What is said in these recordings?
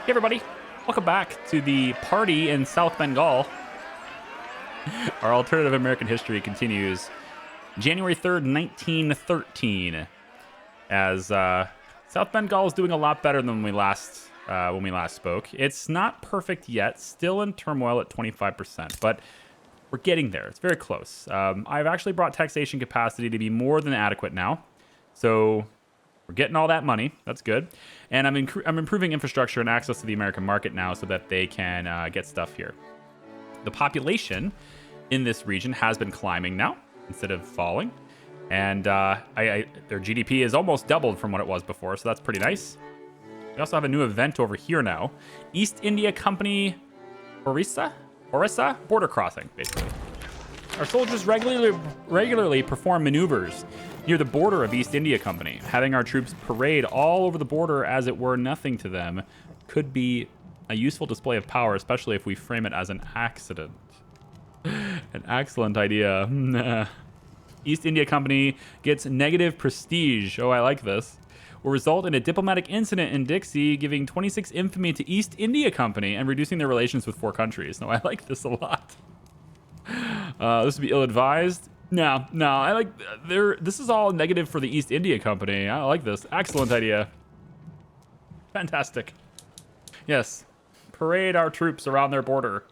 Hey everybody, welcome back to the party in South Bengal. Our alternative American history continues. January 3rd, 1913. As South Bengal is doing a lot better than when we last spoke. It's not perfect yet, still in turmoil at 25%, but we're getting there. It's very close. I've actually brought taxation capacity to be more than adequate now. So we're getting all that money. That's good. And I'm improving infrastructure and access to the American market now so that they can get stuff here. The population in this region has been climbing now instead of falling. And their GDP is almost doubled from what it was before, so that's pretty nice. We also have a new event over here now. East India Company Orissa border crossing, basically. Our soldiers regularly perform maneuvers near the border of East India Company. Having our troops parade all over the border as it were nothing to them could be a useful display of power, especially if we frame it as an accident. An excellent idea. East India Company gets negative prestige. Oh, I like this. Will result in a diplomatic incident in Dixie, giving 26 infamy to East India Company and reducing their relations with 4 countries. No, I like this a lot. This would be ill-advised. No, I like this is all negative for the East India Company. I like this. Excellent idea. Fantastic. Yes. Parade our troops around their border.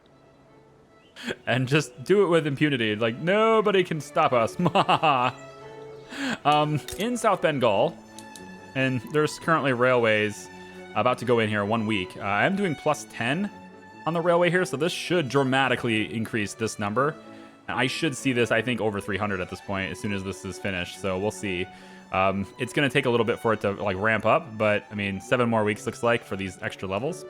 And just do it with impunity. Like, nobody can stop us. In South Bengal, and there's currently railways about to go in here 1 week. I'm doing plus 10 on the railway here, so this should dramatically increase this number. And I should see this, I think, over 300 at this point as soon as this is finished, so we'll see. It's going to take a little bit for it to like ramp up, but I mean, 7 more weeks looks like for these extra levels.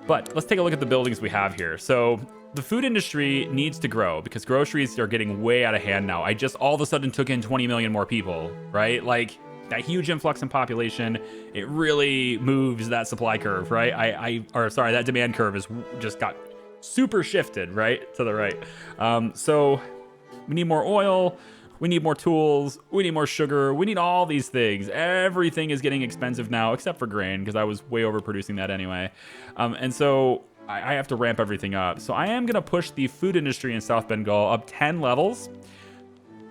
But let's take a look at the buildings we have here. So the food industry needs to grow because groceries are getting way out of hand now. I just all of a sudden took in 20 million more people, right? Like that huge influx in population, it really moves that supply curve, right? That demand curve is just got super shifted, right? To the right. So we need more oil. We need more tools. We need more sugar. We need all these things. Everything is getting expensive now, except for grain, because I was way overproducing that anyway. And so I have to ramp everything up. So I am going to push the food industry in South Bengal up 10 levels.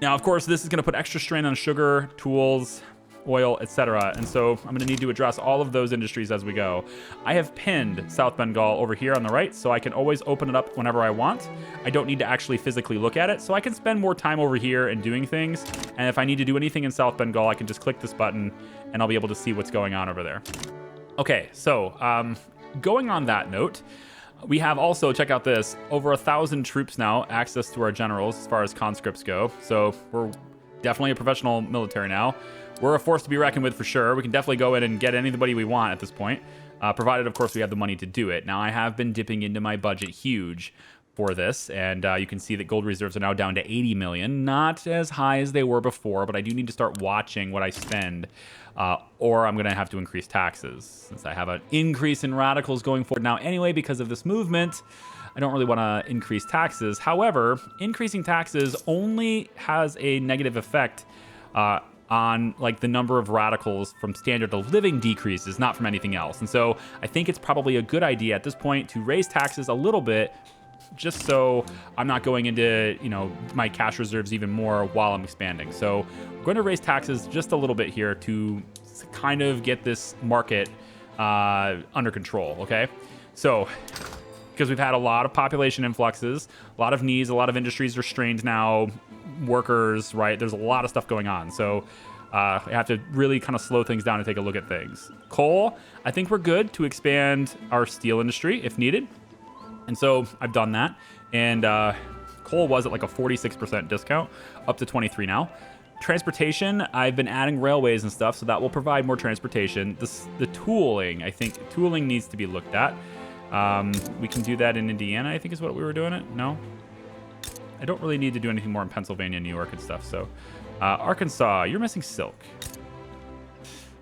Now, of course, this is going to put extra strain on sugar, tools, oil, etc. And so I'm going to need to address all of those industries as we go. I have pinned South Bengal over here on the right, so I can always open it up whenever I want. I don't need to actually physically look at it, so I can spend more time over here and doing things. And if I need to do anything in South Bengal, I can just click this button and I'll be able to see what's going on over there. Okay, so going on that note, we have also, check out this, over 1,000 troops now, access to our generals as far as conscripts go. So we're definitely a professional military now. We're a force to be reckoned with for sure. We can definitely go in and get anybody we want at this point, provided, of course, we have the money to do it. Now, I have been dipping into my budget huge for this, and you can see that gold reserves are now down to 80 million. Not as high as they were before, but I do need to start watching what I spend, or I'm going to have to increase taxes, since I have an increase in radicals going forward now anyway because of this movement. I don't really want to increase taxes. However, increasing taxes only has a negative effect on like the number of radicals from standard of living decreases, not from anything else. And so I think it's probably a good idea at this point to raise taxes a little bit, just so I'm not going into, my cash reserves even more while I'm expanding. So we're going to raise taxes just a little bit here to kind of get this market under control, okay? So because we've had a lot of population influxes, a lot of needs, a lot of industries are strained now, workers, right? There's a lot of stuff going on. So I have to really kind of slow things down and take a look at things. Coal, I think we're good to expand our steel industry if needed. And so I've done that. And coal was at like a 46% discount, up to 23 now. Transportation, I've been adding railways and stuff, so that will provide more transportation. The tooling, I think tooling needs to be looked at. We can do that in Indiana, I think is what we were doing it. No? I don't really need to do anything more in Pennsylvania, New York and stuff. So Arkansas, you're missing silk.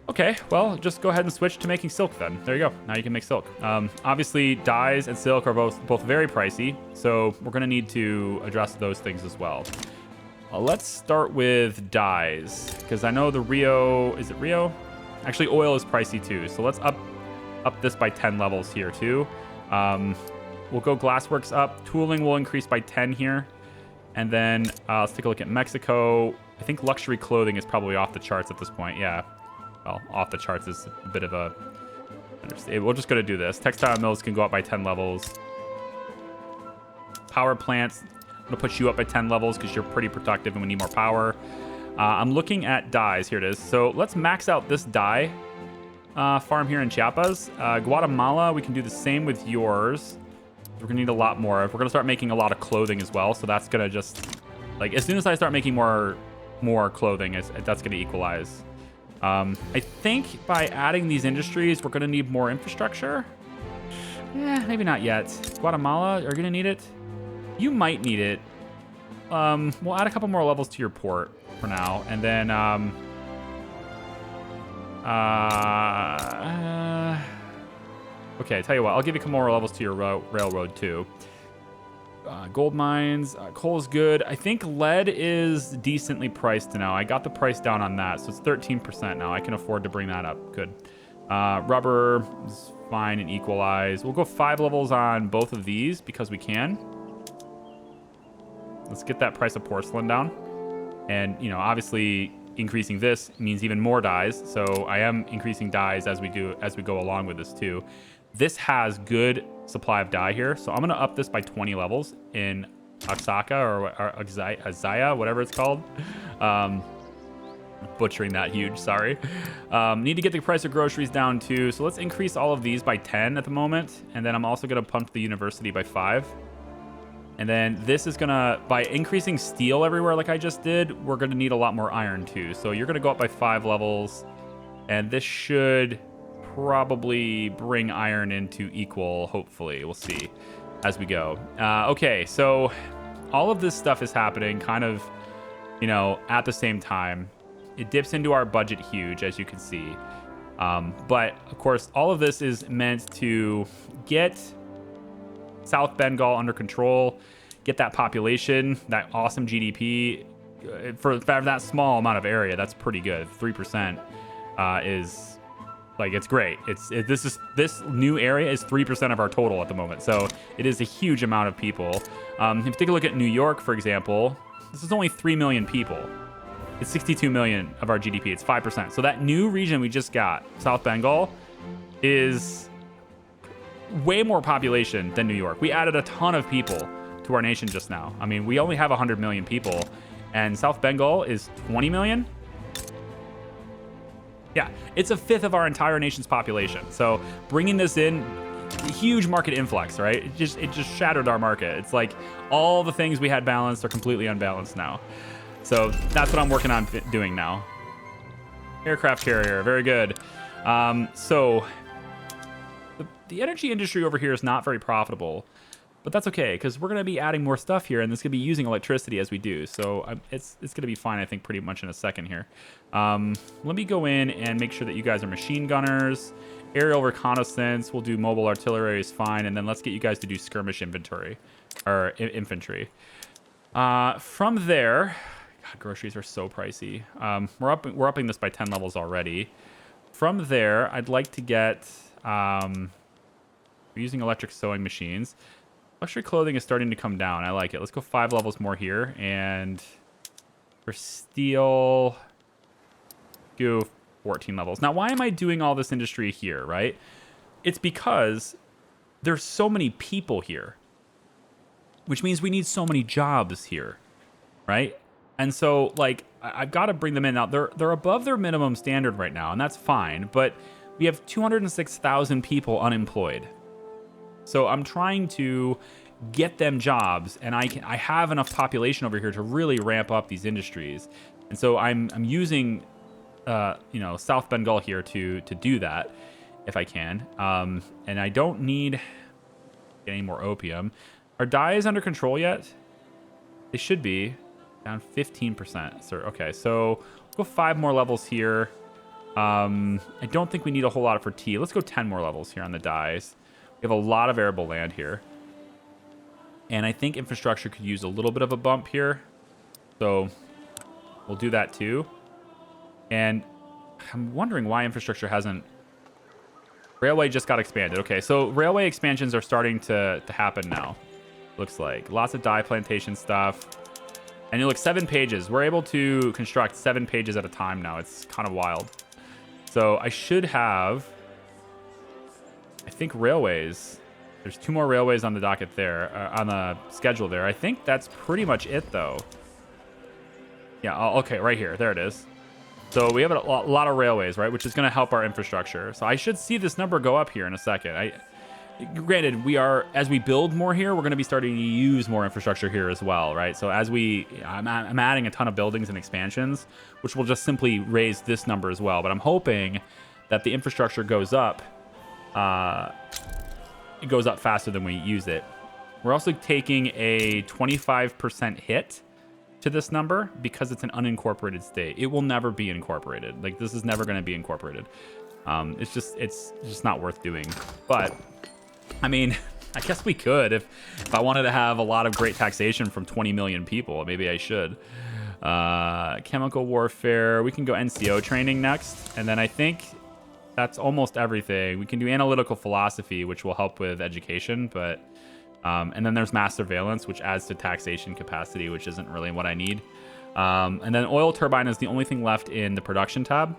Okay, well, just go ahead and switch to making silk then. There you go. Now you can make silk. Obviously, dyes and silk are both very pricey, so we're going to need to address those things as well. Let's start with dyes, because I know the Rio... Is it Rio? Actually, oil is pricey too, so let's up up this by 10 levels here too. We'll go glassworks up. Tooling will increase by 10 here. And then let's take a look at Mexico. I think luxury clothing is probably off the charts at this point. Yeah. Well, off the charts is a bit of a... We're just going to do this. Textile mills can go up by 10 levels. Power plants, I'm going to put you up by 10 levels because you're pretty productive and we need more power. I'm looking at dyes. Here it is. So let's max out this dye farm here in Chiapas. Guatemala, we can do the same with yours. We're going to need a lot more. We're going to start making a lot of clothing as well. So that's going to just... Like, as soon as I start making more clothing, that's going to equalize. I think by adding these industries, we're going to need more infrastructure. Yeah, maybe not yet. Guatemala, are you going to need it? You might need it. We'll add a couple more levels to your port for now. And then... okay, tell you what. I'll give you a couple more levels to your railroad, too. Gold mines. Coal is good. I think lead is decently priced now. I got the price down on that, so it's 13% now. I can afford to bring that up. Good. Rubber is fine and equalize. We'll go 5 levels on both of these because we can. Let's get that price of porcelain down. And, you know, obviously increasing this means even more dyes. So I am increasing dyes as we go along with this too. This has good supply of dye here. So I'm going to up this by 20 levels in Oaxaca or Azaya, whatever it's called. Butchering that huge, sorry. Need to get the price of groceries down too. So let's increase all of these by 10 at the moment. And then I'm also going to pump the university by 5. And then this is going to, by increasing steel everywhere like I just did, we're going to need a lot more iron too. So you're going to go up by 5 levels. And this should probably bring iron into equal, hopefully. We'll see as we go. Okay, so all of this stuff is happening kind of, you know, at the same time. It dips into our budget huge, as you can see. But, of course, all of this is meant to get South Bengal under control, get that population, that awesome GDP. For that small amount of area, that's pretty good. 3% is... Like, it's great. This new area is 3% of our total at the moment. So it is a huge amount of people. If you take a look at New York, for example, this is only 3 million people. It's 62 million of our GDP. It's 5%. So that new region we just got, South Bengal, is way more population than New York. We added a ton of people to our nation just now. I mean, we only have 100 million people, and South Bengal is 20 million. Yeah, it's a fifth of our entire nation's population. So bringing this in, huge market influx, right? It just shattered our market. It's like all the things we had balanced are completely unbalanced now. So that's what I'm working on doing now. Aircraft carrier, very good. So the energy industry over here is not very profitable, but that's okay because we're going to be adding more stuff here, and this is going to be using electricity as we do. So it's going to be fine, I think, pretty much in a second here. Let me go in and make sure that you guys are machine gunners. Aerial reconnaissance, we'll do mobile artillery is fine, and then let's get you guys to do skirmish inventory or infantry. From there, God, groceries are so pricey. We're upping this by 10 levels already. From there, I'd like to get we're using electric sewing machines. Luxury clothing is starting to come down. I like it. Let's go 5 levels more here. And for steel, go 14 levels. Now, why am I doing all this industry here, right? It's because there's so many people here, which means we need so many jobs here, right? And so, like, I've got to bring them in. Now, they're above their minimum standard right now, and that's fine. But we have 206,000 people unemployed. So I'm trying to get them jobs, and I have enough population over here to really ramp up these industries. And so I'm using you know, South Bengal here to do that if I can. And I don't need any more opium. Are dyes under control yet? They should be down 15%. Sir, okay, so we'll go 5 more levels here. I don't think we need a whole lot for tea. Let's go 10 more levels here on the dyes. We have a lot of arable land here. And I think infrastructure could use a little bit of a bump here. So we'll do that too. And I'm wondering why infrastructure hasn't Railway just got expanded. Okay, so railway expansions are starting to happen now. Looks like lots of dye plantation stuff. And you look, 7 pages. We're able to construct 7 pages at a time now. It's kind of wild. So I should have, I think, railways. There's 2 more railways on the docket there, on the schedule there. I think that's pretty much it, though. Yeah, okay, right here. There it is. So we have a lot of railways, right, which is going to help our infrastructure. So I should see this number go up here in a second. Granted, as we build more here, we're going to be starting to use more infrastructure here as well, right? So I'm adding a ton of buildings and expansions, which will just simply raise this number as well. But I'm hoping that the infrastructure goes up. It goes up faster than we use it. We're also taking a 25% hit to this number because it's an unincorporated state. It will never be incorporated. Like, this is never going to be incorporated. It's just not worth doing. But I mean, I guess we could if I wanted to have a lot of great taxation from 20 million people. Maybe I should. Chemical warfare. We can go NCO training next. And then I think that's almost everything. We can do analytical philosophy, which will help with education. But and then there's mass surveillance, which adds to taxation capacity, which isn't really what I need. And then oil turbine is the only thing left in the production tab,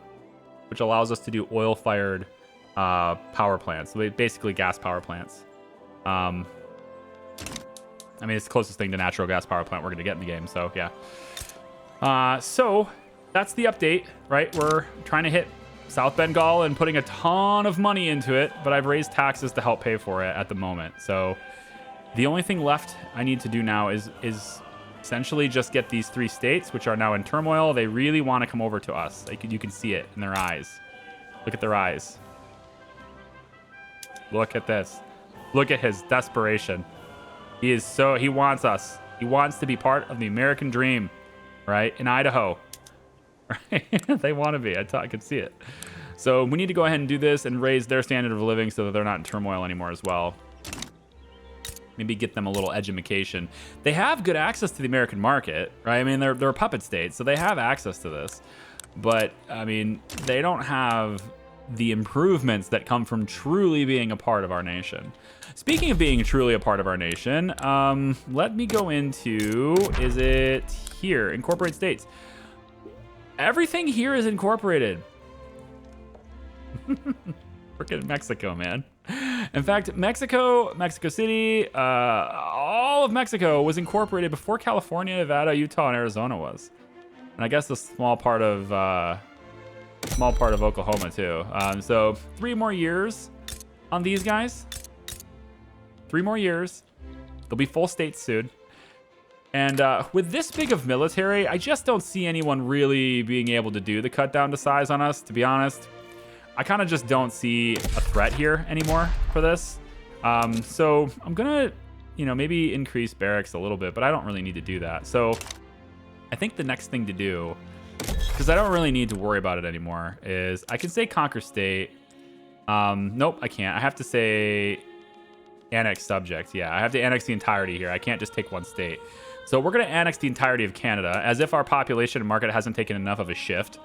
which allows us to do oil-fired power plants. So basically gas power plants. I mean, it's the closest thing to natural gas power plant we're going to get in the game. So, yeah. So that's the update, right? We're trying to hit South Bengal and putting a ton of money into it, but I've raised taxes to help pay for it at the moment. So the only thing left I need to do now is essentially just get these 3 states, which are now in turmoil. They really want to come over to us. You can see it in their eyes. Look at their eyes. Look at this. Look at his desperation. He wants us. He wants to be part of the American dream, right? In Idaho. Right? They want to be. I can see it. So we need to go ahead and do this and raise their standard of living so that they're not in turmoil anymore as well. Maybe get them a little edumacation. They have good access to the American market, right? I mean, they're a puppet state, so they have access to this. But, I mean, they don't have the improvements that come from truly being a part of our nation. Speaking of being truly a part of our nation, let me go into, is it here? Incorporate states. Everything here is incorporated. Freaking Mexico, man. In fact, Mexico City, all of Mexico was incorporated before California, Nevada, Utah, and Arizona was. And I guess a small part of Oklahoma too. So 3 more years on these guys. 3 more years. They'll be full states soon. And with this big of military, I just don't see anyone really being able to do the cut down to size on us, to be honest. I kind of just don't see a threat here anymore for this. So I'm going to, maybe increase barracks a little bit, but I don't really need to do that. So I think the next thing to do, because I don't really need to worry about it anymore, is I can say conquer state. Nope, I can't. I have to say annex subject. Yeah, I have to annex the entirety here. I can't just take one state. So we're going to annex the entirety of Canada, as if our population and market hasn't taken enough of a shift.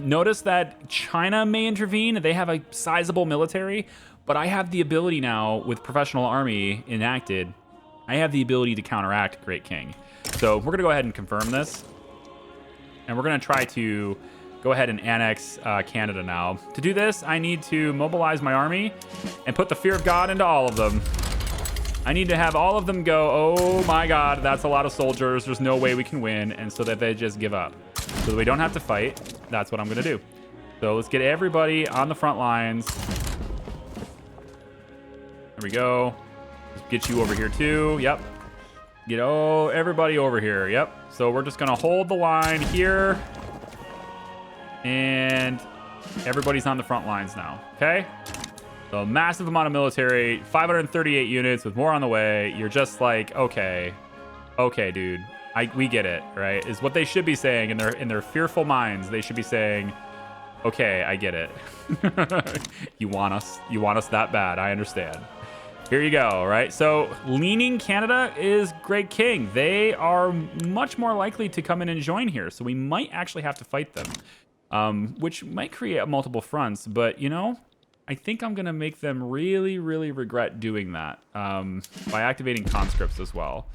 Notice that China may intervene. They have a sizable military, but I have the ability now, with professional army enacted, I have the ability to counteract Great King. So we're going to go ahead and confirm this. And we're going to try to go ahead and annex Canada now. To do this, I need to mobilize my army and put the fear of God into all of them. I need to have all of them go, oh my God, that's a lot of soldiers. There's no way we can win. And so that they just give up. So that we don't have to fight. That's what I'm going to do. So let's get everybody on the front lines. There we go. Let's get you over here too. Yep. Get everybody over here. Yep. So we're just going to hold the line here. And everybody's on the front lines now. Okay. So massive amount of military, 538 units with more on the way. You're just like, okay, dude, we get it, right? Is what they should be saying in their fearful minds. They should be saying, okay, I get it. You want us that bad. I understand. Here you go, right? So leaning Canada is Great King. They are much more likely to come in and join here. So we might actually have to fight them, which might create multiple fronts, but I think I'm gonna make them really, really regret doing that by activating conscripts as well.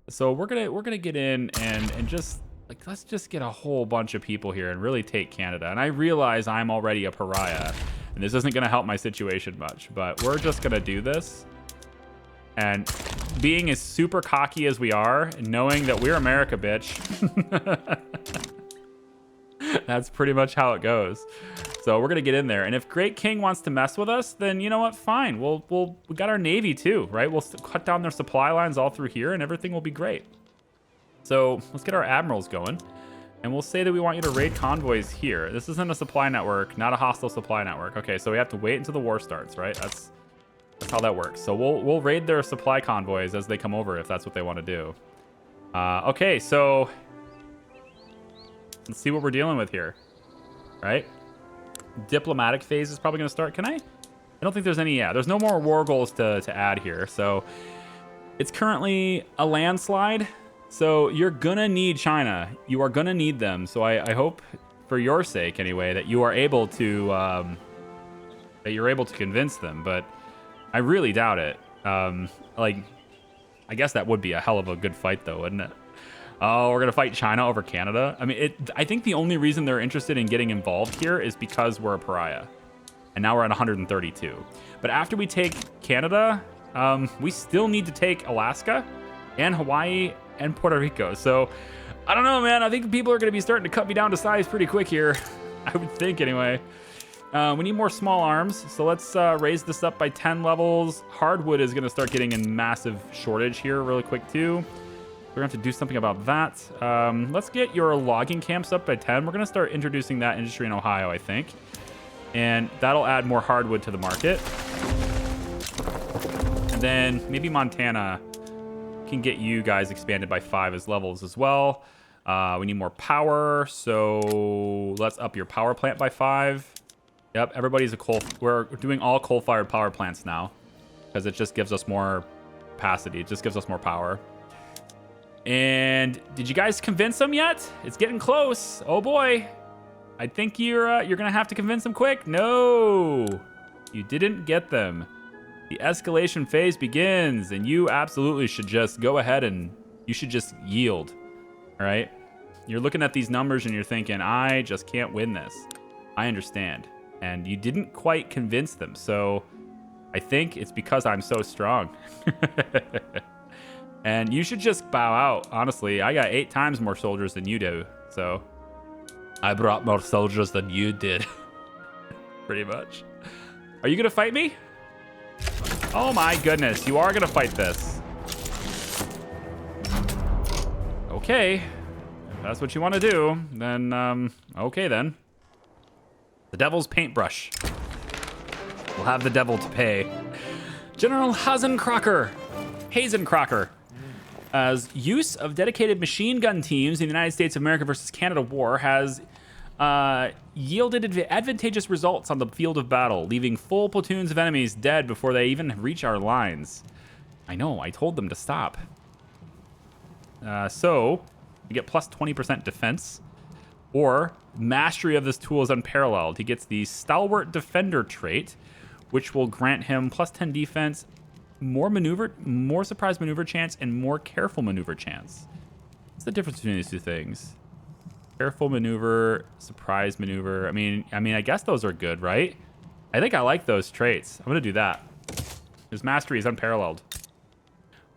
So we're gonna get in and just like let's just get a whole bunch of people here and really take Canada. And I realize I'm already a pariah, and this isn't gonna help my situation much, but we're just gonna do this. And being as super cocky as we are, and knowing that we're America, bitch. That's pretty much how it goes. So we're gonna get in there, and if Great King wants to mess with us, then you know what? Fine. We got our navy too, right? We'll cut down their supply lines all through here, and everything will be great. So let's get our admirals going, and we'll say that we want you to raid convoys here. This isn't a supply network, not a hostile supply network. Okay, so we have to wait until the war starts, right? That's how that works. So we'll raid their supply convoys as they come over if that's what they want to do. Okay, so let's see what we're dealing with here, right? Diplomatic phase is probably going to start. Can I don't think there's any. Yeah, there's no more war goals to add here. So it's currently a landslide. So you're gonna need China. You are gonna need them. So I hope, for your sake anyway, that you are able to convince them. But I really doubt it. Like, I guess that would be a hell of a good fight, though, wouldn't it? Oh, we're gonna fight China over Canada. I mean, I think the only reason they're interested in getting involved here is because we're a pariah, and now we're at 132. But after we take Canada, we still need to take Alaska and Hawaii and Puerto Rico. So I don't know, man. I think people are gonna be starting to cut me down to size pretty quick here. I would think, anyway. We need more small arms, so let's raise this up by 10 levels. Hardwood is gonna start getting in massive shortage here really quick too. We're gonna have to do something about that. Let's get your logging camps up by 10. We're gonna start introducing that industry in Ohio, I think. And that'll add more hardwood to the market. And then maybe Montana can get you guys expanded by 5 as levels as well. We need more power, so let's up your power plant by 5. Yep, everybody's a coal. We're doing all coal-fired power plants now because it just gives us more capacity. It just gives us more power. And did you guys convince them yet? It's getting close. Oh boy. I think you're gonna have to convince them quick. No, you didn't get them. The escalation phase begins, and you absolutely should just go ahead and you should just yield. All right. You're looking at these numbers and you're thinking, I just can't win this. I understand. And you didn't quite convince them. So I think it's because I'm so strong. And you should just bow out. Honestly, I got 8 times more soldiers than you do. So I brought more soldiers than you did. Pretty much. Are you going to fight me? Oh my goodness. You are going to fight this. Okay. If that's what you want to do, then, okay then. The devil's paintbrush. We'll have the devil to pay. General Hazencrocker. As use of dedicated machine gun teams in the United States of America versus Canada war has yielded advantageous results on the field of battle, leaving full platoons of enemies dead before they even reach our lines. I know, I told them to stop. So, you get plus 20% defense, or mastery of this tool is unparalleled. He gets the Stalwart Defender trait, which will grant him plus 10 defense, more surprise maneuver chance, and more careful maneuver chance. What's the difference between these two things? Careful maneuver, surprise maneuver. I mean, I guess those are good, right? I think I like those traits. I'm gonna do that. His mastery is unparalleled.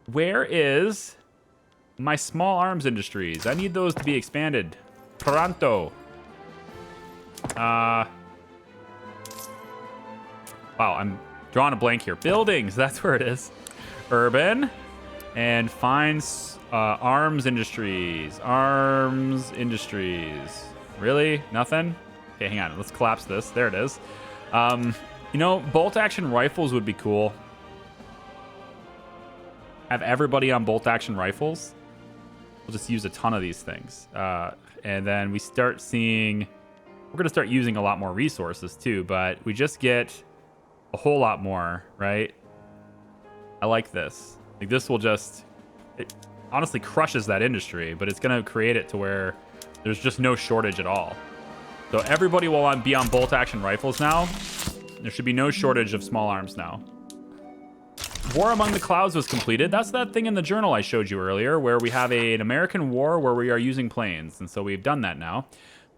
Where is my small arms industries? I need those to be expanded. Pronto. Wow, I'm drawing a blank here. Buildings, that's where it is. Urban and finds arms industries. Arms industries. Really? Nothing? Okay, hang on. Let's collapse this. There it is. You know, bolt action rifles would be cool. Have everybody on bolt action rifles. We'll just use a ton of these things. And then we start seeing, we're going to start using a lot more resources too, but we just get a whole lot more, right? I like this. Like this will just, it honestly crushes that industry, but it's going to create it to where there's just no shortage at all. So everybody will be on bolt action rifles now. There should be no shortage of small arms now. War Among the Clouds was completed. That's that thing in the journal I showed you earlier, where we have an American war where we are using planes. And so we've done that now.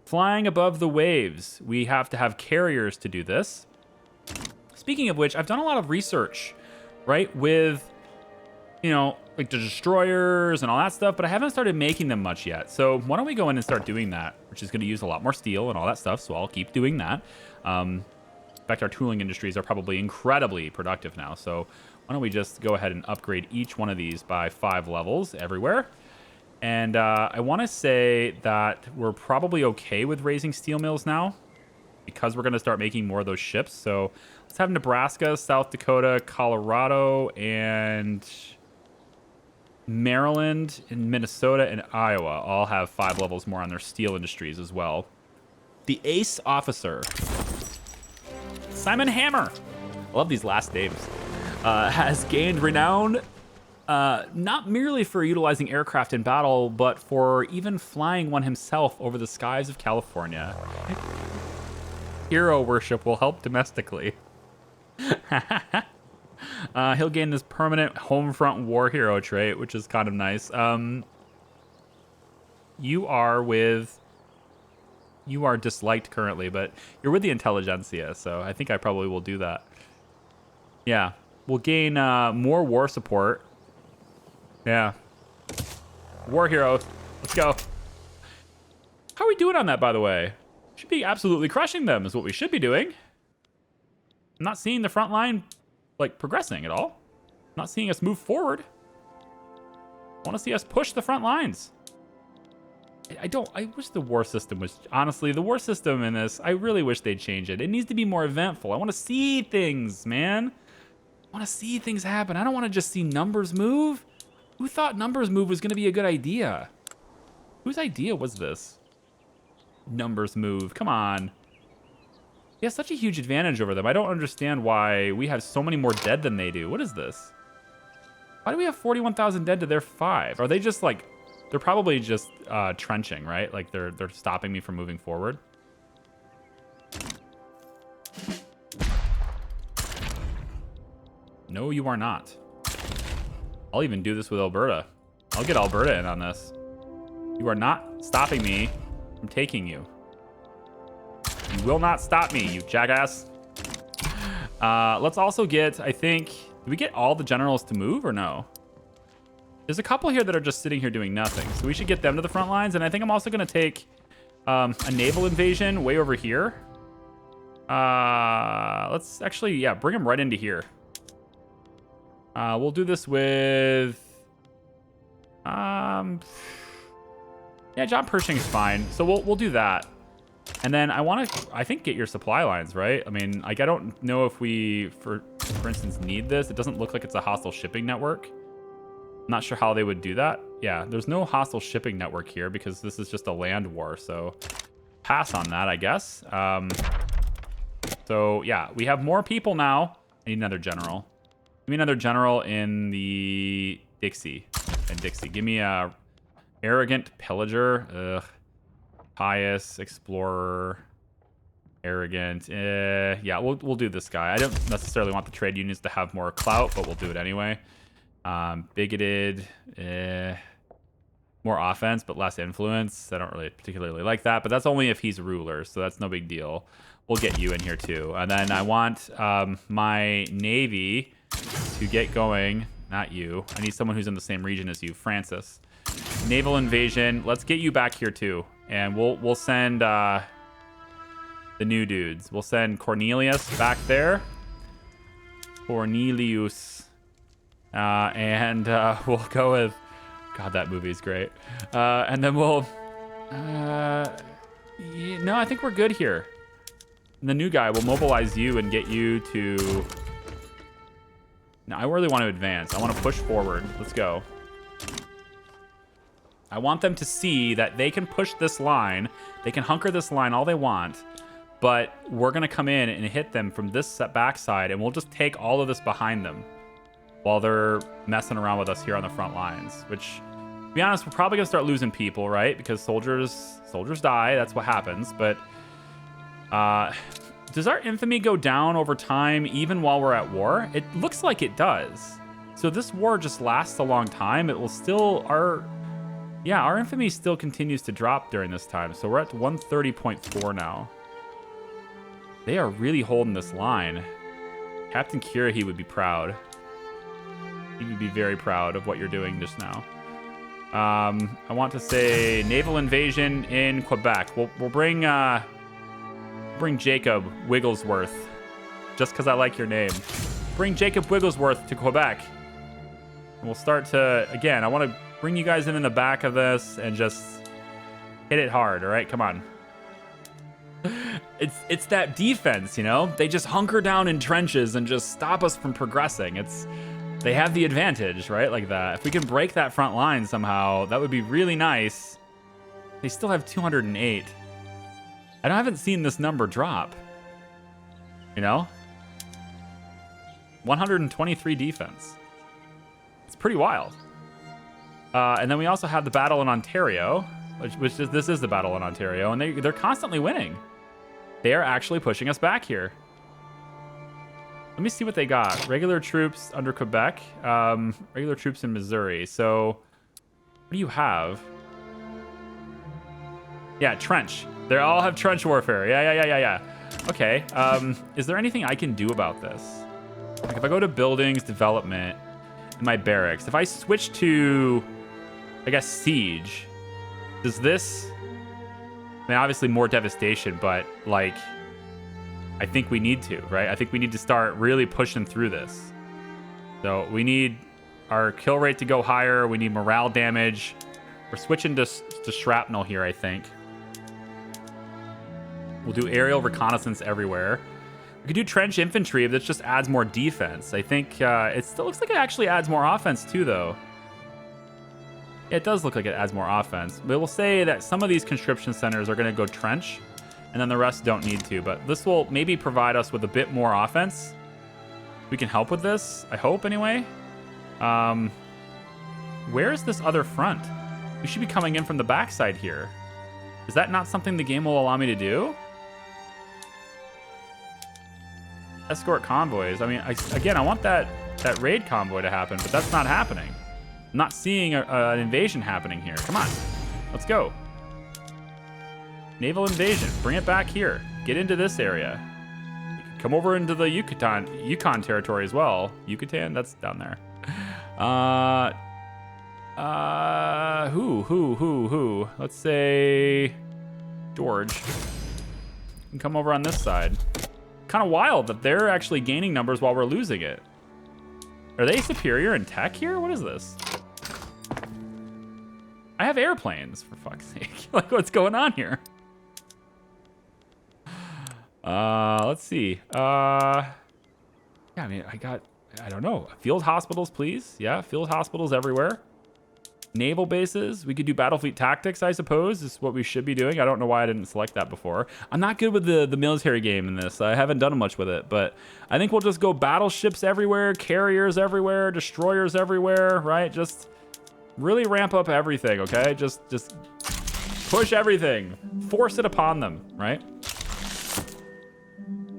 Flying Above the Waves. We have to have carriers to do this. Speaking of which, I've done a lot of research, right, with, you know, like the destroyers and all that stuff, but I haven't started making them much yet. So why don't we go in and start doing that, which is going to use a lot more steel and all that stuff, so I'll keep doing that. In fact, our tooling industries are probably incredibly productive now, so why don't we just go ahead and upgrade each one of these by 5 levels everywhere. And I want to say that we're probably okay with raising steel mills now because we're going to start making more of those ships. So let's have Nebraska, South Dakota, Colorado, and Maryland, and Minnesota, and Iowa all have 5 levels more on their steel industries as well. The Ace Officer, Simon Hammer, I love these last names, has gained renown not merely for utilizing aircraft in battle, but for even flying one himself over the skies of California. Hero worship will help domestically. He'll gain this permanent home front war hero trait, which is kind of nice. You are disliked currently, but you're with the intelligentsia, so I think I probably will do that. Yeah, we'll gain more war support. Yeah. War hero. Let's go. How are we doing on that, by the way? Should be absolutely crushing them is what we should be doing. I'm not seeing the front line, like, progressing at all. I'm not seeing us move forward. I want to see us push the front lines. I wish the war system was, honestly, the war system in this, I really wish they'd change it. It needs to be more eventful. I want to see things, man. I want to see things happen. I don't want to just see numbers move. Who thought numbers move was going to be a good idea? Whose idea was this? Numbers move. Come on. He has such a huge advantage over them. I don't understand why we have so many more dead than they do. What is this? Why do we have 41,000 dead to their 5? Are they just like... They're probably just trenching, right? Like they're stopping me from moving forward. No, you are not. I'll even do this with Alberta. I'll get Alberta in on this. You are not stopping me from taking you. You will not stop me, you jackass. Let's also get, I think... Did we get all the generals to move or no? There's a couple here that are just sitting here doing nothing. So we should get them to the front lines. And I think I'm also going to take a naval invasion way over here. Let's actually, yeah, bring them right into here. We'll do this with... yeah, John Pershing is fine. So we'll do that. And then I want to, I think, get your supply lines, right? I mean, like, I don't know if we, for instance, need this. It doesn't look like it's a hostile shipping network. I'm not sure how they would do that. Yeah, there's no hostile shipping network here because this is just a land war. So pass on that, I guess. So yeah, we have more people now. I need another general. Give me another general in the Dixie. And Dixie, give me a arrogant pillager. Ugh. Pious explorer. Arrogant. Yeah, we'll do this guy. I don't necessarily want the trade unions to have more clout, but we'll do it anyway. Bigoted, more offense, but less influence. I don't really particularly like that, but that's only if he's ruler, so that's no big deal. We'll get you in here too. And then I want my navy to get going. Not you. I need someone who's in the same region as you, Francis. Naval invasion. Let's get you back here too, and we'll send the new dudes. We'll send Cornelius back there. Cornelius. And we'll go with... God, that movie is great. And then we'll... yeah, no, I think we're good here. And the new guy will mobilize you and get you to... No, I really want to advance. I want to push forward. Let's go. I want them to see that they can push this line. They can hunker this line all they want. But we're going to come in and hit them from this backside, and we'll just take all of this behind them while they're messing around with us here on the front lines, which, to be honest, we're probably gonna start losing people, right? Because soldiers die, that's what happens. But Does our infamy go down over time even while we're at war? It looks like it does. So this war just lasts a long time. It will still, our infamy still continues to drop during this time. So we're at 130.4 now. They are really holding this line. Captain Kirahi would be proud. He would be very proud of what you're doing just now. I want to say naval invasion in Quebec. We'll bring Jacob Wigglesworth, just because I like your name. Bring Jacob Wigglesworth to Quebec. And we'll start to, again, I want to bring you guys in the back of this and just hit it hard, all right? Come on. It's that defense, you know? They just hunker down in trenches and just stop us from progressing. They have the advantage, right? Like that. If we can break that front line somehow, that would be really nice. They still have 208. I haven't seen this number drop. You know? 123 defense. It's pretty wild. And then we also have the battle in Ontario, this is the battle in Ontario, and they're constantly winning. They are actually pushing us back here. Let me see what they got. Regular troops under Quebec, regular troops in Missouri. So, what do you have? Yeah, trench. They all have trench warfare. Yeah. Okay. Is there anything I can do about this? Like if I go to buildings, development, and my barracks, if I switch to, I guess, siege, does this, I mean, obviously more devastation, but like, I think we need to, right? I think we need to start really pushing through this. So we need our kill rate to go higher. We need morale damage. We're switching to shrapnel here, I think. We'll do aerial reconnaissance everywhere. We could do trench infantry, but that just adds more defense. I think it still looks like it actually adds more offense too, though. It does look like it adds more offense. But we'll say that some of these conscription centers are going to go trench, and then the rest don't need to. But this will maybe provide us with a bit more offense. We can help with this, I hope, anyway. Where is this other front? We should be coming in from the backside here. Is that not something the game will allow me to do? Escort convoys. I mean, I want that raid convoy to happen, but that's not happening. I'm not seeing an invasion happening here. Come on. Let's go. Naval invasion. Bring it back here. Get into this area. You can come over into the Yukon territory as well. Yucatan? That's down there. Who? Let's say George. You can come over on this side. Kind of wild that they're actually gaining numbers while we're losing it. Are they superior in tech here? What is this? I have airplanes, for fuck's sake. Like, what's going on here? Let's see. Yeah, I mean, I don't know. Field hospitals, please. Yeah, field hospitals everywhere. Naval bases. We could do Battlefleet tactics, I suppose, is what we should be doing. I don't know why I didn't select that before. I'm not good with the military game in this. I haven't done much with it, but I think we'll just go battleships everywhere, carriers everywhere, destroyers everywhere, right? Just really ramp up everything, okay? Just push everything. Force it upon them, right?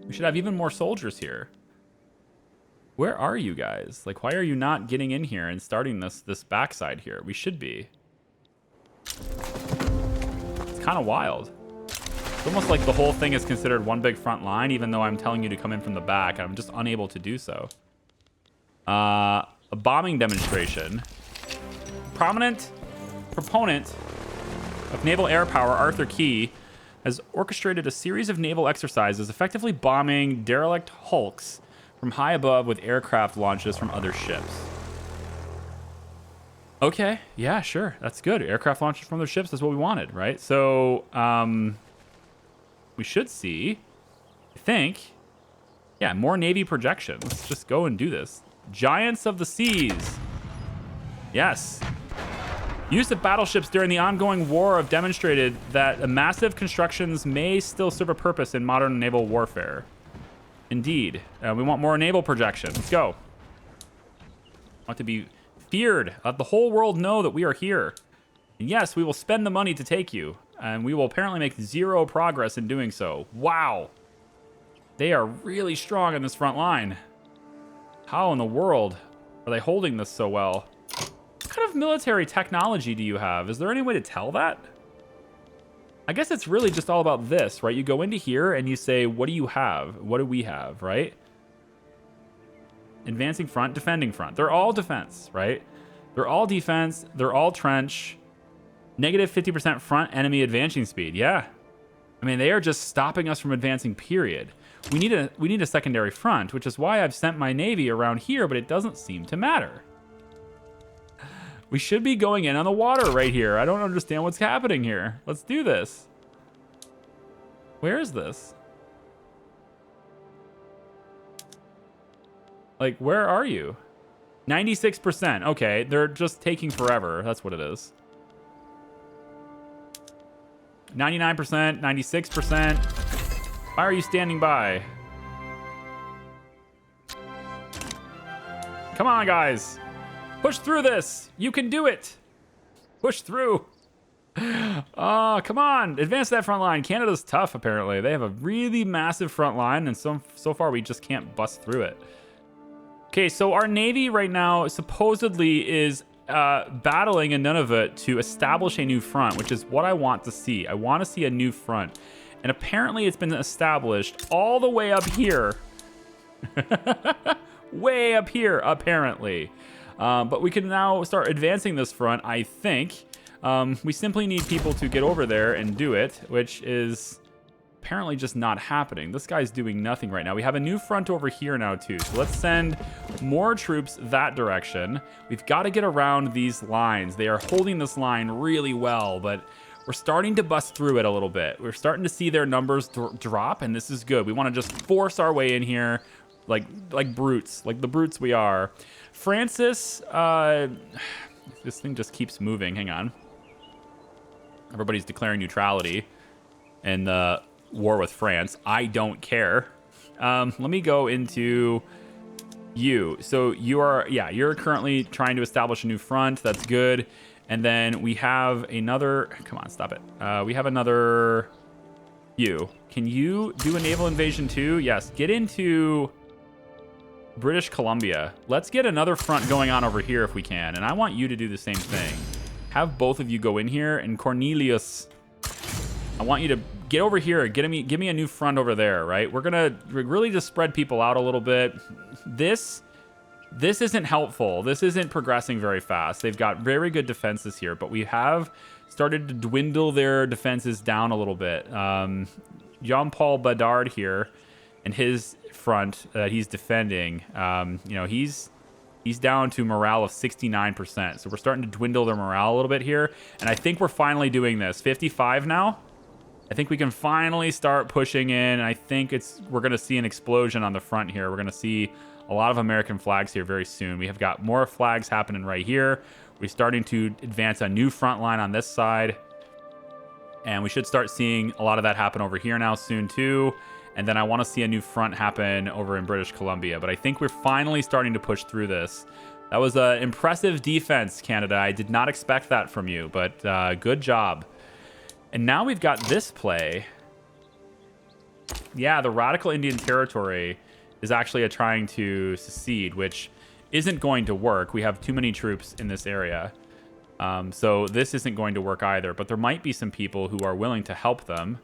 We should have even more soldiers here. Where are you guys? Like, why are you not getting in here and starting this backside here? We should be. It's kind of wild. It's almost like the whole thing is considered one big front line, even though I'm telling you to come in from the back. I'm just unable to do so. A bombing demonstration. Prominent proponent of naval air power, Arthur Key, has orchestrated a series of naval exercises effectively bombing derelict hulks from high above with aircraft launches from other ships. Okay, yeah, sure, that's good. Aircraft launches from other ships is what we wanted, right? So, we should see, I think, yeah, more Navy projections. Let's just go and do this. Giants of the Seas. Yes. Use of battleships during the ongoing war have demonstrated that massive constructions may still serve a purpose in modern naval warfare. Indeed. We want more naval projection. Let's go. Want to be feared. Let the whole world know that we are here. And yes, we will spend the money to take you. And we will apparently make zero progress in doing so. Wow. They are really strong in this front line. How in the world are they holding this so well? What kind of military technology do you have? Is there any way to tell that? I guess it's really just all about this, right? You go into here and you say, what do you have? What do we have, right? Advancing front, defending front. They're all defense, right? They're all defense. They're all trench. Negative 50% front enemy advancing speed. Yeah. I mean, they are just stopping us from advancing, period. We need a secondary front, which is why I've sent my navy around here, but it doesn't seem to matter. We should be going in on the water right here. I don't understand what's happening here. Let's do this. Where is this? Like, where are you? 96%. Okay, they're just taking forever. That's what it is. 99%, 96%. Why are you standing by? Come on, guys. Push through this. You can do it. Push through. Oh, come on. Advance that front line. Canada's tough, apparently. They have a really massive front line, and so far we just can't bust through it. Okay, so our navy right now supposedly is battling in Nunavut to establish a new front, which is what I want to see. I want to see a new front. And apparently it's been established all the way up here. Way up here, apparently. But we can now start advancing this front, I think. We simply need people to get over there and do it, which is apparently just not happening. This guy's doing nothing right now. We have a new front over here now, too. So let's send more troops that direction. We've got to get around these lines. They are holding this line really well, but we're starting to bust through it a little bit. We're starting to see their numbers drop, and this is good. We want to just force our way in here like brutes, like the brutes we are. Francis, this thing just keeps moving. Hang on. Everybody's declaring neutrality in the war with France. I don't care. Let me go into you. So you are, yeah, you're currently trying to establish a new front. That's good. And then we have another, come on, stop it. We have another, you. Can you do a naval invasion too? Yes, get into British Columbia. Let's get another front going on over here if we can. And I want you to do the same thing. Have both of you go in here. And Cornelius, I want you to get over here. Give me a new front over there, right? We're gonna really just spread people out a little bit. This isn't helpful. This isn't progressing very fast. They've got very good defenses here, but we have started to dwindle their defenses down a little bit. Jean-Paul Bedard here and his front that he's defending, he's down to morale of 69%. So we're starting to dwindle their morale a little bit here. And I think we're finally doing this. 55 now. I think we can finally start pushing in. I think we're going to see an explosion on the front here. We're going to see a lot of American flags here very soon. We have got more flags happening right here. We're starting to advance a new front line on this side. And we should start seeing a lot of that happen over here now soon too. And then I want to see a new front happen over in British Columbia. But I think we're finally starting to push through this. That was an impressive defense, Canada. I did not expect that from you, but good job. And now we've got this play. Yeah, the Radical Indian Territory is actually trying to secede, which isn't going to work. We have too many troops in this area. So this isn't going to work either. But there might be some people who are willing to help them.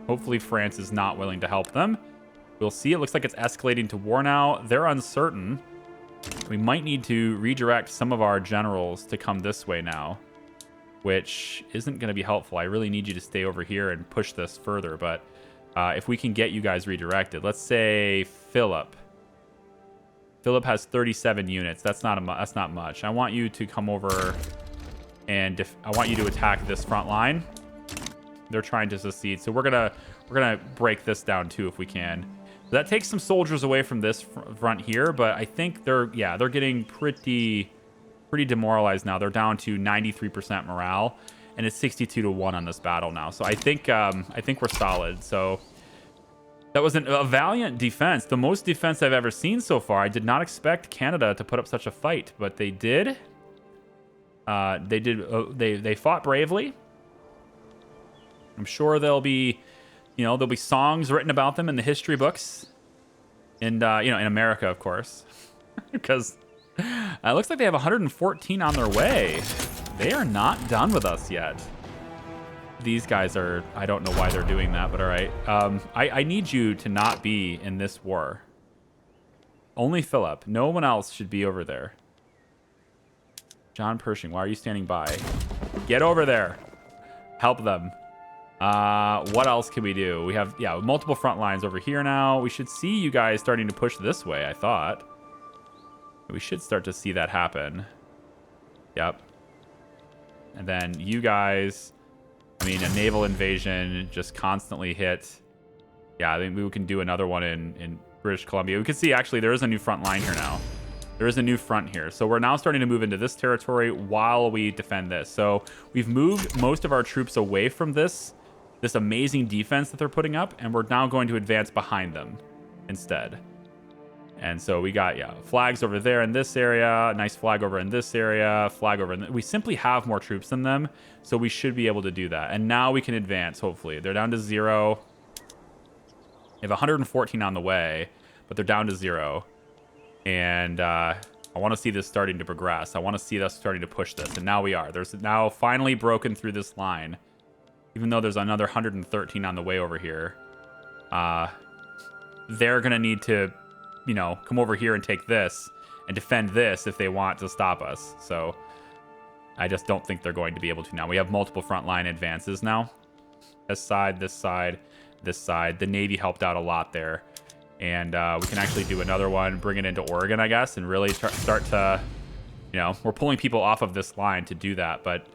Hopefully France is not willing to help them. We'll see. It looks like it's escalating to war now. They're uncertain. We might need to redirect some of our generals to come this way now, which isn't going to be helpful. I really need you to stay over here and push this further. But if we can get you guys redirected, let's say Philip. Philip has 37 units. That's not much. I want you to come over and I want you to attack this front line. They're trying to secede, so we're gonna break this down too if we can. So that takes some soldiers away from this front here, but I think they're getting pretty demoralized now. They're down to 93% morale, and it's 62-1 on this battle now. So I think we're solid. So that was a valiant defense, the most defense I've ever seen so far. I did not expect Canada to put up such a fight, but they did. They fought bravely. I'm sure they'll be You know, there'll be songs written about them in the history books. And, you know, in America, of course. Because it looks like they have 114 on their way. They are not done with us yet. These guys are, I don't know why they're doing that, but all right. I need you to not be in this war. Only Philip. No one else should be over there. John Pershing, why are you standing by? Get over there. Help them. What else can we do? We have, yeah, multiple front lines over here now. We should see you guys starting to push this way, I thought. We should start to see that happen. Yep. And then you guys, I mean, a naval invasion just constantly hit. Yeah, I think we can do another one in British Columbia. We can see, actually, there is a new front line here now. There is a new front here. So we're now starting to move into this territory while we defend this. So we've moved most of our troops away from this amazing defense that they're putting up, and we're now going to advance behind them instead. And so we got, yeah, flags over there in this area, nice flag over in this area, flag over in we simply have more troops than them, so we should be able to do that. And now we can advance, hopefully. They're down to 0. They have 114 on the way, but they're down to 0. And I want to see this starting to progress. I want to see us starting to push this, and now we are. There's now finally broken through this line. Even though there's another 113 on the way over here, they're going to need to, you know, come over here and take this and defend this if they want to stop us. So I just don't think they're going to be able to now. We have multiple frontline advances now. This side, this side, this side. The Navy helped out a lot there. And we can actually do another one, bring it into Oregon, I guess, and really start to, you know, we're pulling people off of this line to do that. But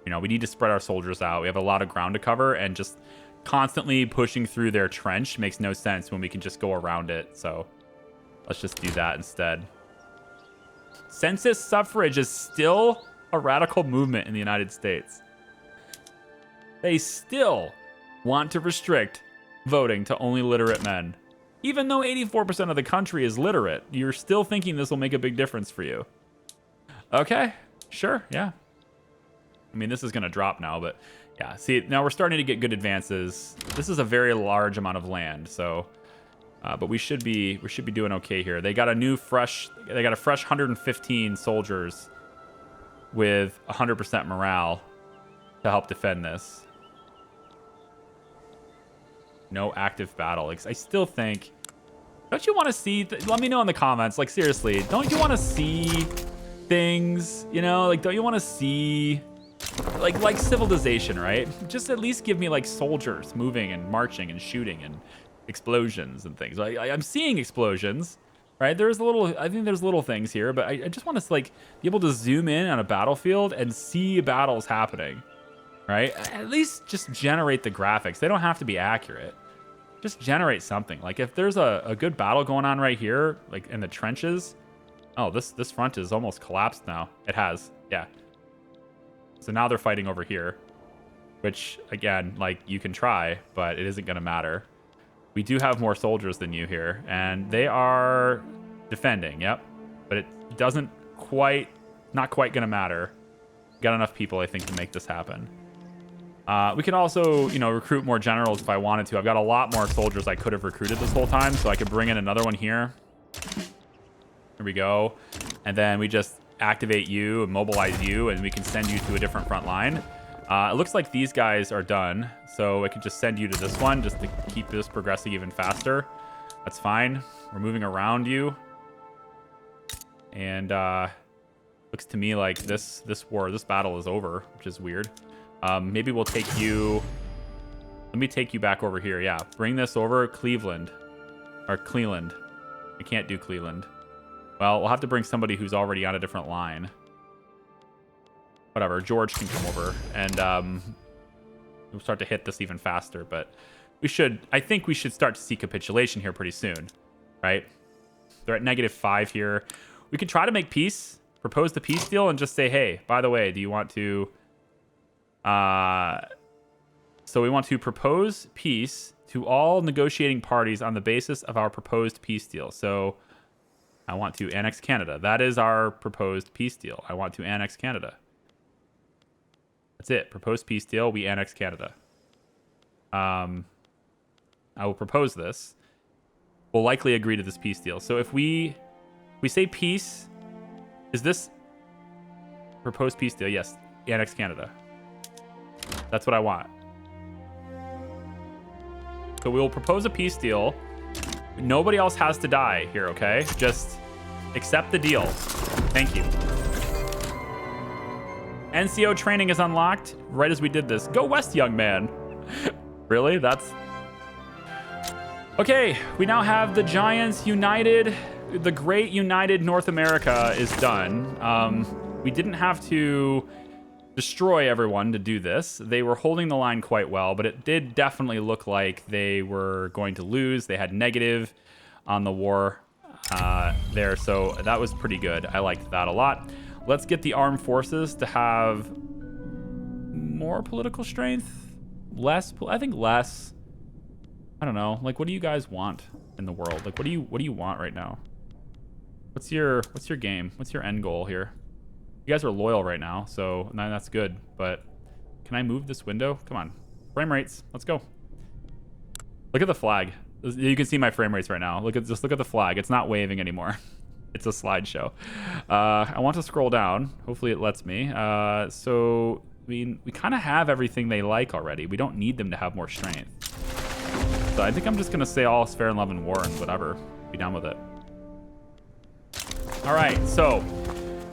you know, we need to spread our soldiers out. We have a lot of ground to cover, and just constantly pushing through their trench makes no sense when we can just go around it. So let's just do that instead. Census suffrage is still a radical movement in the United States. They still want to restrict voting to only literate men. Even though 84% of the country is literate, you're still thinking this will make a big difference for you. Okay, sure, yeah. I mean, this is going to drop now, but yeah. See, now we're starting to get good advances. This is a very large amount of land, so, but we should be doing okay here. They got a fresh 115 soldiers with 100% morale to help defend this. No active battle. I still think, don't you want to see, let me know in the comments, like seriously, don't you want to see things, you know, like don't you want to see like civilization, right? Just at least give me like soldiers moving and marching and shooting and explosions and things. Like I'm seeing explosions, right? I think there's little things here, but I just want to like be able to zoom in on a battlefield and see battles happening, right? At least just generate the graphics. They don't have to be accurate. Just generate something. Like if there's a good battle going on right here, like in the trenches. Oh, this front is almost collapsed now. It has, yeah. So now they're fighting over here, which again, like you can try, but it isn't going to matter. We do have more soldiers than you here, and they are defending. Yep, but it doesn't not quite going to matter. Got enough people, I think, to make this happen. We could also, you know, recruit more generals if I wanted to. I've got a lot more soldiers I could have recruited this whole time, so I could bring in another one here. Here we go, and then we just activate you and mobilize you, and we can send you to a different front line. It looks like these guys are done, so I could just send you to this one just to keep this progressing even faster. That's fine. We're moving around you, and looks to me like this battle is over, which is weird. Maybe we'll take you. Let me take you back over here. Yeah, bring this over. Cleveland. I can't do Cleveland. Well, we'll have to bring somebody who's already on a different line. Whatever, George can come over, and we'll start to hit this even faster, but I think we should start to see capitulation here pretty soon, right? They're at -5 here. We could try to make peace, propose the peace deal, and just say, hey, by the way, do you want to... So we want to propose peace to all negotiating parties on the basis of our proposed peace deal. So... I want to annex Canada. That is our proposed peace deal. I want to annex Canada. That's it. Proposed peace deal. We annex Canada. I will propose this, will likely agree to this peace deal. So if we say peace, is this proposed peace deal? Yes, Annex Canada. That's what I want. So we will propose a peace deal. Nobody else has to die here, okay? Just accept the deal. Thank you. NCO training is unlocked right as we did this. Go west, young man. Really? That's... Okay, we now have the Giants united. The great united North America is done. We didn't have to destroy everyone to do this. They were holding the line quite well, but it did definitely look like they were going to lose. They had negative on the war there, so that was pretty good. I liked that a lot. Let's get the armed forces to have more political strength. Less, I think less. I don't know. Like, what do you guys want in the world? Like, what do you want right now? What's your game? What's your end goal here? You guys are loyal right now, so that's good. But can I move this window? Come on, frame rates. Let's go. Look at the flag. You can see my frame rates right now. Just look at the flag. It's not waving anymore. It's a slideshow. I want to scroll down. Hopefully it lets me. So I mean, we kind of have everything they like already. We don't need them to have more strength. So I think I'm just gonna say all is fair in love and war and whatever. Be done with it. All right, so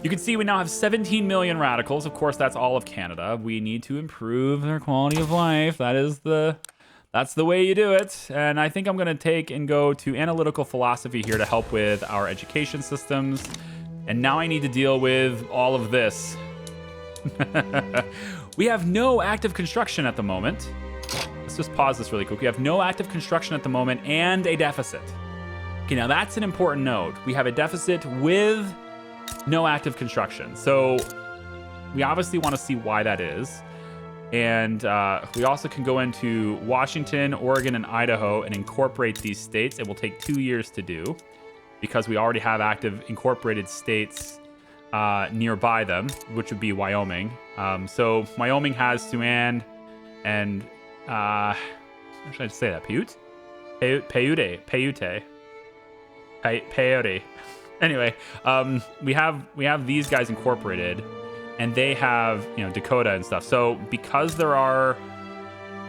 you can see we now have 17 million radicals. Of course, that's all of Canada. We need to improve their quality of life. That's the way you do it. And I think I'm gonna take and go to analytical philosophy here to help with our education systems. And now I need to deal with all of this. We have no active construction at the moment. Let's just pause this really quick. We have no active construction at the moment and a deficit. Okay, now that's an important note. We have a deficit with no active construction. So we obviously want to see why that is. And we also can go into Washington, Oregon, and Idaho and incorporate these states. It will take 2 years to do because we already have active incorporated states nearby them, which would be Wyoming. So Wyoming has Siouan and how should I say that? Peyote. Anyway, we have these guys incorporated, and they have Dakota and stuff. So because there are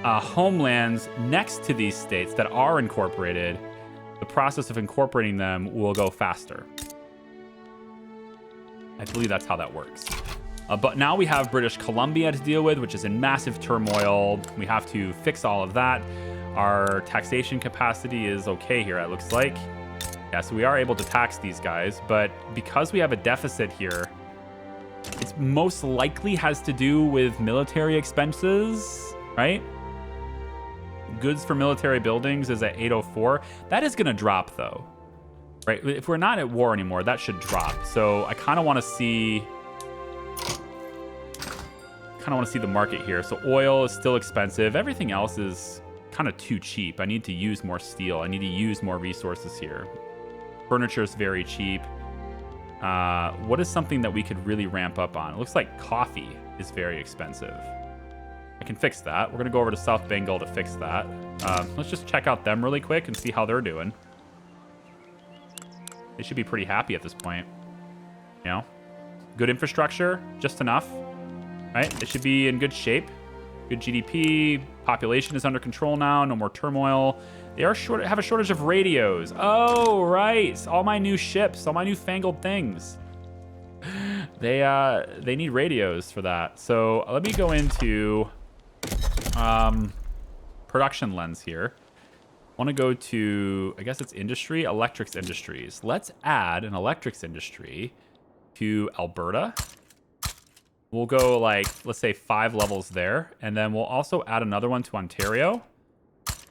homelands next to these states that are incorporated, the process of incorporating them will go faster. I believe that's how that works. But now we have British Columbia to deal with, which is in massive turmoil. We have to fix all of that. Our taxation capacity is okay here, it looks like. Yeah, so we are able to tax these guys, but because we have a deficit here, it's most likely has to do with military expenses, right? Goods for military buildings is at 804. That is going to drop, though, right? If we're not at war anymore, that should drop. So I kind of want to see... the market here. So oil is still expensive. Everything else is kind of too cheap. I need to use more steel. I need to use more resources here. Furniture is very cheap. What is something that we could really ramp up on? It looks like coffee is very expensive. I can fix that. We're going to go over to South Bengal to fix that. Let's just check out them really quick and see how they're doing. They should be pretty happy at this point. Good infrastructure, just enough. Right? They should be in good shape. Good GDP. Population is under control now. No more turmoil. They are have a shortage of radios. Oh, right. All my new ships, all my newfangled things. They need radios for that. So let me go into production lens here. I want to go to, I guess it's industry, electrics industries. Let's add an electrics industry to Alberta. We'll go let's say 5 levels there. And then we'll also add another one to Ontario.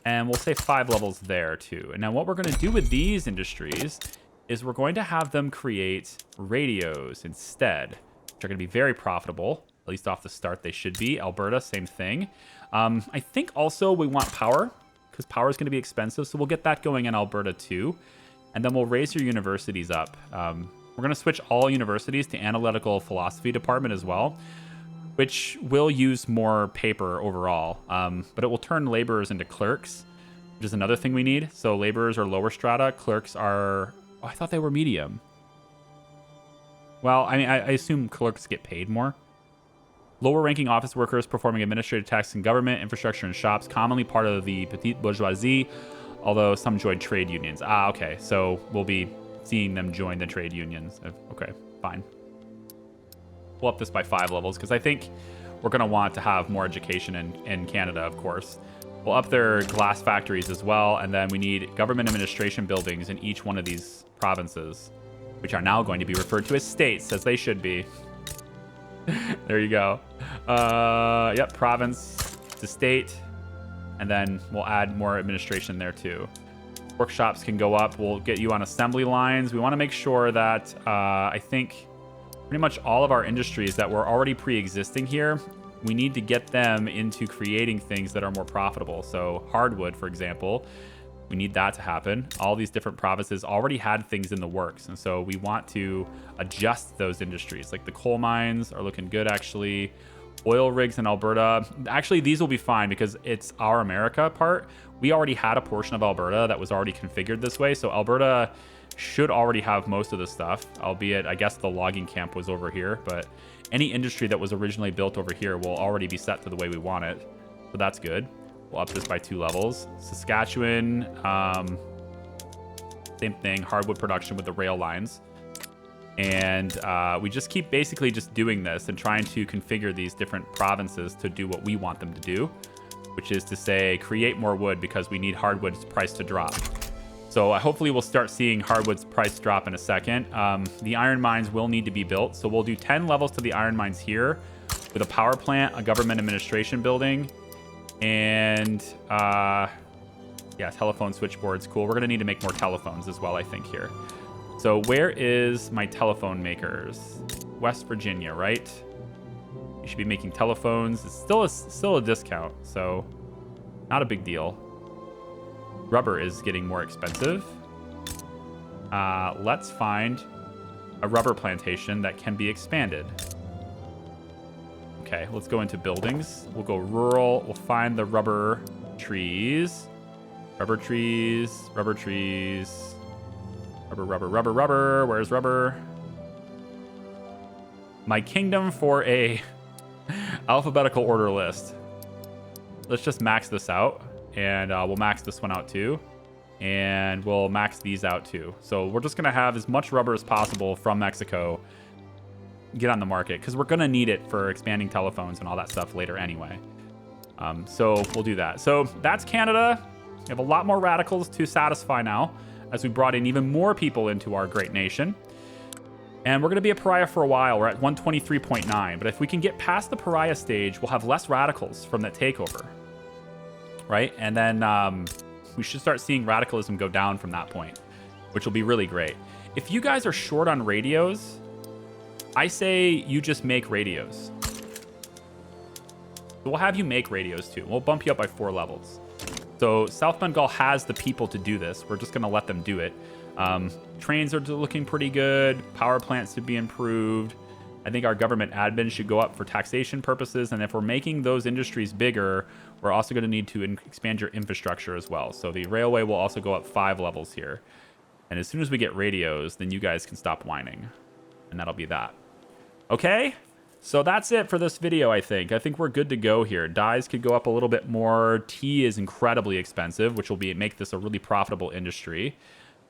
And we'll say 5 levels there too. And now what we're going to do with these industries is we're going to have them create radios instead, which are going to be very profitable. At least off the start, they should be. Alberta, same thing. I think also we want power because power is going to be expensive. So we'll get that going in Alberta too. And then we'll raise your universities up. We're going to switch all universities to analytical philosophy department as well, which will use more paper overall, but it will turn laborers into clerks. which is another thing we need. So laborers are lower strata. Clerks are... Oh, I thought they were medium. Well, I mean, I assume clerks get paid more. Lower ranking office workers performing administrative tasks in government, infrastructure, and shops, commonly part of the petite bourgeoisie, although some join trade unions. Ah, okay. So we'll be seeing them join the trade unions. Okay, fine. We'll up this by 5 levels because I think we're going to want to have more education in Canada, of course. We'll up their glass factories as well, and then we need government administration buildings in each one of these provinces, which are now going to be referred to as states, as they should be. There you go. Yep, province to state, and then we'll add more administration there too. Workshops can go up. We'll get you on assembly lines. We want to make sure that I think pretty much all of our industries that were already pre-existing here, we need to get them into creating things that are more profitable. So hardwood, for example, we need that to happen. All these different provinces already had things in the works, and so we want to adjust those industries. Like the coal mines are looking good, actually. Oil rigs in Alberta. Actually, these will be fine because it's our America part. We already had a portion of Alberta that was already configured this way, so Alberta should already have most of the stuff, albeit I guess the logging camp was over here, but any industry that was originally built over here will already be set to the way we want it, so that's good. We'll up this by 2 levels. Saskatchewan, same thing, hardwood production with the rail lines. And we just keep basically just doing this and trying to configure these different provinces to do what we want them to do, which is to say create more wood because we need hardwood's price to drop. So hopefully we'll start seeing hardwood's price drop in a second. The iron mines will need to be built. So we'll do 10 levels to the iron mines here with a power plant, a government administration building, and yeah, telephone switchboards. Cool. We're going to need to make more telephones as well, I think, here. So where is my telephone makers? West Virginia, right? You should be making telephones. It's still a discount, so not a big deal. Rubber is getting more expensive. Let's find a rubber plantation that can be expanded. Okay, let's go into buildings. We'll go rural. We'll find the rubber trees. Rubber trees, rubber trees. Rubber, rubber, rubber, rubber. Where's rubber? My kingdom for a alphabetical order list. Let's just max this out. And we'll max this one out too. And we'll max these out too. So we're just going to have as much rubber as possible from Mexico get on the market, because we're going to need it for expanding telephones and all that stuff later anyway. So we'll do that. So that's Canada. We have a lot more radicals to satisfy now, as we brought in even more people into our great nation. And we're going to be a pariah for a while. We're at 123.9. But if we can get past the pariah stage, we'll have less radicals from that takeover. Right? And then we should start seeing radicalism go down from that point, which will be really great. If you guys are short on radios, I say you just make radios. We'll have you make radios too. We'll bump you up by 4 levels. So South Bengal has the people to do this. We're just going to let them do it. Trains are looking pretty good. Power plants to be improved. I think our government admin should go up for taxation purposes. And if we're making those industries bigger, we're also going to need to expand your infrastructure as well. So the railway will also go up 5 levels here. And as soon as we get radios, then you guys can stop whining. And that'll be that. Okay? So that's it for this video, I think. I think we're good to go here. Dyes could go up a little bit more. Tea is incredibly expensive, which will make this a really profitable industry.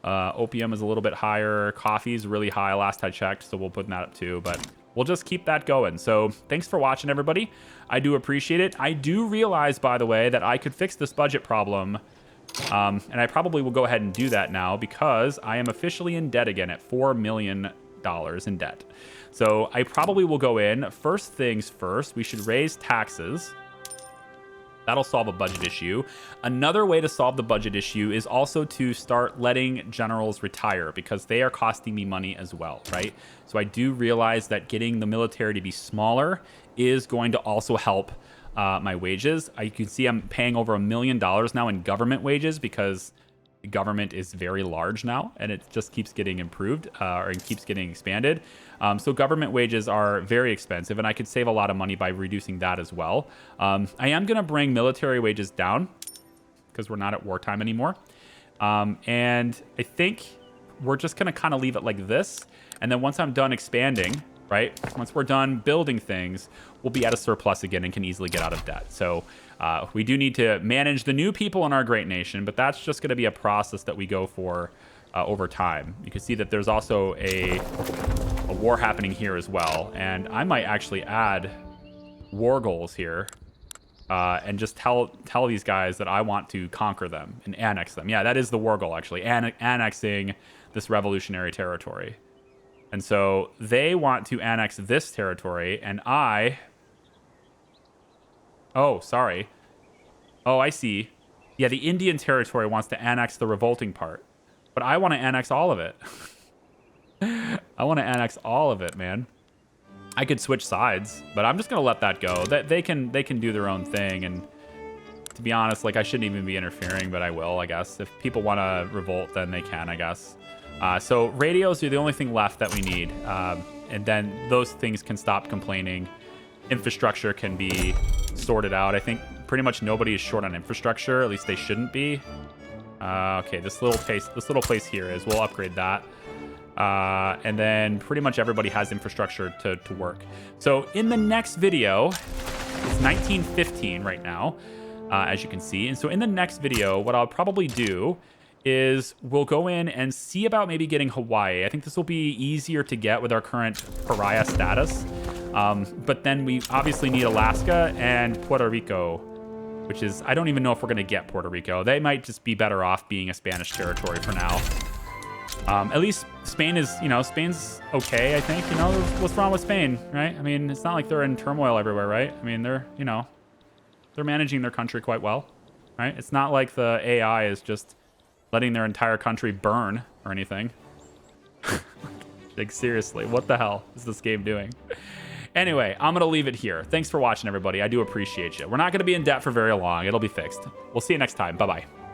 Opium is a little bit higher. Coffee is really high last I checked, so we'll put that up too. But we'll just keep that going. So thanks for watching, everybody. I do appreciate it. I do realize, by the way, that I could fix this budget problem. And I probably will go ahead and do that now because I am officially in debt again at $4 million in debt. So I probably will go in. First things first, we should raise taxes. That'll solve a budget issue. Another way to solve the budget issue is also to start letting generals retire because they are costing me money as well, right? So I do realize that getting the military to be smaller is going to also help my wages. You can see I'm paying over $1 million now in government wages because the government is very large now and it just keeps getting improved or it keeps getting expanded. So government wages are very expensive and I could save a lot of money by reducing that as well. I am going to bring military wages down because we're not at wartime anymore. And I think we're just going to kind of leave it like this. And then once I'm done expanding, right, once we're done building things, we'll be at a surplus again and can easily get out of debt. So we do need to manage the new people in our great nation, but that's just going to be a process that we go for over time. You can see that there's also a war happening here as well. And I might actually add war goals here and just tell these guys that I want to conquer them and annex them. Yeah, that is the war goal, actually, annexing this revolutionary territory. And so they want to annex this territory, and oh, sorry. Oh, I see. Yeah, the Indian territory wants to annex the revolting part, but I want to annex all of it. I want to annex all of it, man. I could switch sides, but I'm just gonna let that go. That they can do their own thing, and to be honest, like I shouldn't even be interfering, but I will, I guess. If people want to revolt, then they can, I guess. So radios are the only thing left that we need, and then those things can stop complaining. Infrastructure can be sorted out. I think pretty much nobody is short on infrastructure. At least they shouldn't be. Okay, this little place here is. We'll upgrade that. And then pretty much everybody has infrastructure to work. So in the next video, it's 1915 right now, as you can see. And so in the next video, what I'll probably do is we'll go in and see about maybe getting Hawaii. I think this will be easier to get with our current pariah status. But then we obviously need Alaska and Puerto Rico, which is, I don't even know if we're going to get Puerto Rico. They might just be better off being a Spanish territory for now. At least Spain is, Spain's okay, I think. What's wrong with Spain, right? I mean, it's not like they're in turmoil everywhere, right? I mean, they're managing their country quite well, right? It's not like the AI is just letting their entire country burn or anything. Like, seriously, what the hell is this game doing? Anyway, I'm going to leave it here. Thanks for watching, everybody. I do appreciate you. We're not going to be in debt for very long. It'll be fixed. We'll see you next time. Bye-bye.